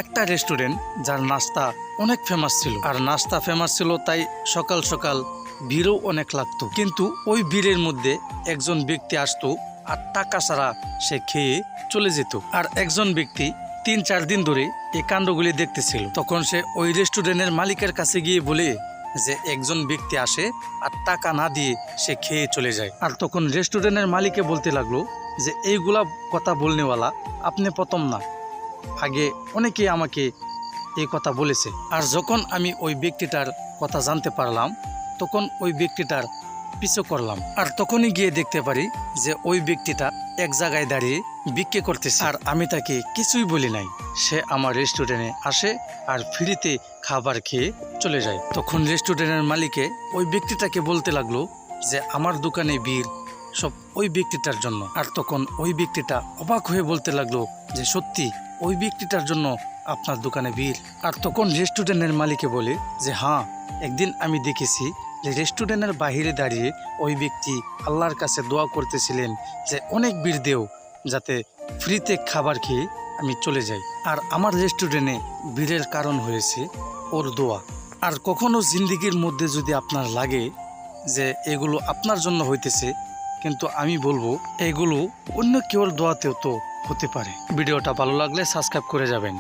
একটা রেস্টুরেন্ট যার নাস্তা অনেক ফেমাস ছিল, আর নাস্তা ফেমাস ছিল তাই সকাল সকাল ভিড়ও অনেক লাগতো। কিন্তু ওই ভিড়ের মধ্যে একজন ব্যক্তি আসতো আর টাকা ছাড়া সে খেয়ে চলে যেত। আর একজন ব্যক্তি 3-4 দিন ধরে এই কাণ্ডগুলি দেখতেছিল। তখন সে ওই রেস্টুরেন্টের মালিকের কাছে গিয়ে বলে যে একজন ব্যক্তি আসে আর টাকা না দিয়ে সে খেয়ে চলে যায়। আর তখন রেস্টুরেন্টের মালিকে বলতে লাগলো যে এইগুলা কথা বলনেওয়ালা আপনি প্রথম না, আগে অনেকেই আমাকে এই কথা বলেছে। আর যখন আমি ওই ব্যক্তিটার কথা জানতে পারলাম তখন ওই ব্যক্তিটার পিছু করলাম। আর তখনই গিয়ে দেখতে পারি যে ওই ব্যক্তিটা এক জায়গায় দাঁড়িয়ে বিক্রি করতেছে, আর আমি তাকে কিছুই বলি নাই। সে আমার রেস্টুরেন্টে আসে আর ফ্রিতে খাবার খেয়ে চলে যায়। তখন রেস্টুরেন্টের মালিকে ওই ব্যক্তিটাকে বলতে লাগলো যে আমার দোকানে ভিড় সব ওই ব্যক্তিটার জন্য। আর তখন ওই ব্যক্তিটা অবাক হয়ে বলতে লাগলো যে সত্যি ওই ব্যক্তিটার জন্য আপনার দোকানে ভিড়? আর তখন রেস্টুরেন্টের মালিকে বলে যে হ্যাঁ, একদিন আমি দেখেছি যে রেস্টুরেন্টের বাহিরে দাঁড়িয়ে ওই ব্যক্তি আল্লাহর কাছে দোয়া করতেছিলেন যে অনেক ভিড় দেও যাতে ফ্রিতে খাবার খেয়ে আমি চলে যাই। আর আমার রেস্টুরেন্টে ভিড়ের কারণ হয়েছে ওর দোয়া। আর কখনো জিন্দিগির মধ্যে যদি আপনার লাগে যে এগুলো আপনার জন্য হইতেছে, কিন্তু আমি বলবো এগুলো অন্য কেউর দোয়াতেও তো হতে পারে। ভিডিওটা ভালো লাগলে সাবস্ক্রাইব করে যাবেন।